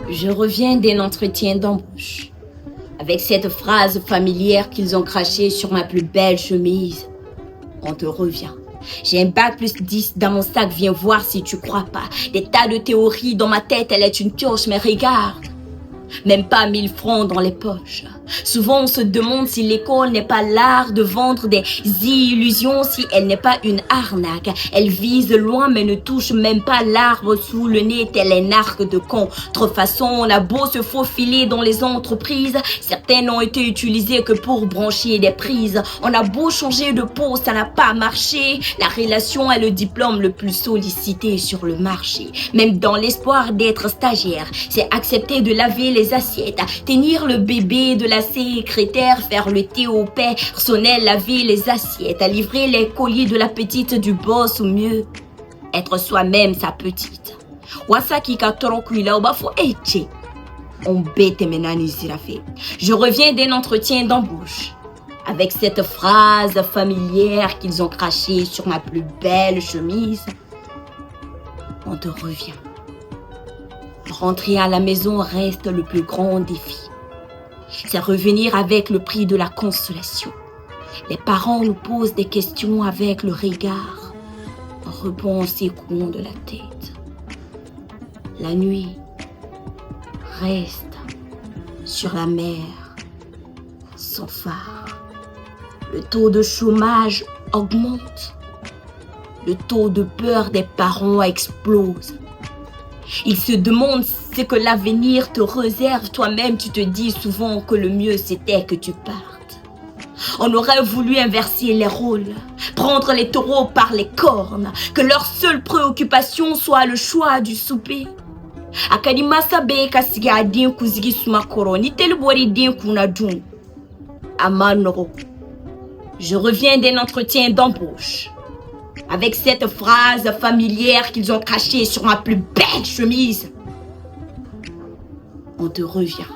Je reviens d'un entretien d'embauche avec cette phrase familière qu'ils ont crachée sur ma plus belle chemise. On te revient. J'ai un bac plus 10 dans mon sac, viens voir si tu crois pas. Des tas de théories dans ma tête, elle est une pioche, mais regarde. Même pas 1000 francs dans les poches. Souvent on se demande si l'école n'est pas l'art de vendre des illusions, si elle n'est pas une arnaque. Elle vise loin mais ne touche même pas l'arbre sous le nez, tel un arc de contrefaçon. On a beau se faufiler dans les entreprises, certaines n'ont été utilisées que pour brancher des prises. On a beau changer de peau, ça n'a pas marché. La relation est le diplôme le plus sollicité sur le marché. Même dans l'espoir d'être stagiaire, c'est accepter de laver les assiettes, tenir le bébé de la secrétaire, faire le thé au personnel, laver les assiettes, livrer les colis de la petite du boss, ou mieux, être soi-même sa petite. Je reviens d'un entretien d'embauche avec cette phrase familière qu'ils ont crachée sur ma plus belle chemise. On te revient. Rentrer à la maison reste le plus grand défi. C'est revenir avec le prix de la consolation. Les parents nous posent des questions avec le regard. On répond en secouant de la tête. La nuit reste sur la mer sans phare. Le taux de chômage augmente. Le taux de peur des parents explose. Ils se demandent ce que l'avenir te réserve. Toi-même, tu te dis souvent que le mieux, c'était que tu partes. On aurait voulu inverser les rôles, prendre les taureaux par les cornes, que leur seule préoccupation soit le choix du souper. Je reviens d'un entretien d'embauche avec cette phrase familière qu'ils ont crachée sur ma plus belle chemise. On te revient.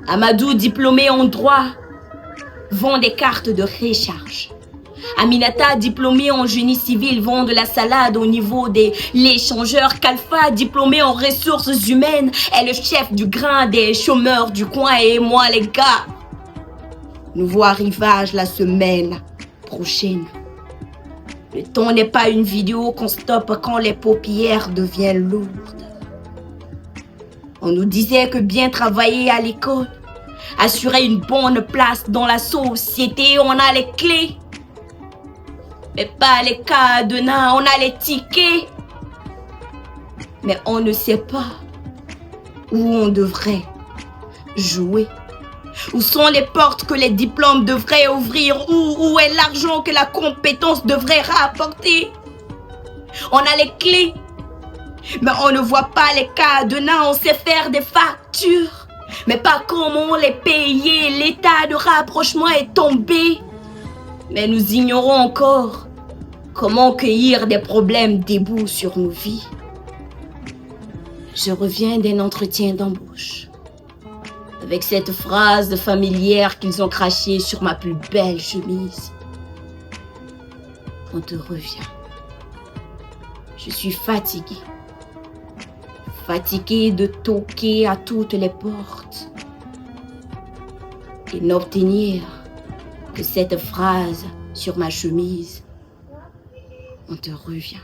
Amadou, diplômé en droit, vend des cartes de recharge. Aminata, diplômée en génie civil, vend de la salade au niveau de l'échangeur. Kalfa, diplômé en ressources humaines, est le chef du grain des chômeurs du coin. Et moi, les gars, nouveau arrivage la semaine prochaine. Le temps n'est pas une vidéo qu'on stoppe quand les paupières deviennent lourdes. On nous disait que bien travailler à l'école, assurer une bonne place dans la société, on a les clés. Mais pas les cadenas, on a les tickets. Mais on ne sait pas où on devrait jouer. Où sont les portes que les diplômes devraient ouvrir? Où est l'argent que la compétence devrait rapporter? On a les clés, mais on ne voit pas les cadenas. On sait faire des factures, mais pas comment les payer. L'état de rapprochement est tombé, mais nous ignorons encore comment cueillir des problèmes debout sur nos vies. Je reviens d'un entretien d'embauche avec cette phrase familière qu'ils ont crachée sur ma plus belle chemise. On te revient. Je suis fatiguée. Fatiguée de toquer à toutes les portes et n'obtenir que cette phrase sur ma chemise. On te revient.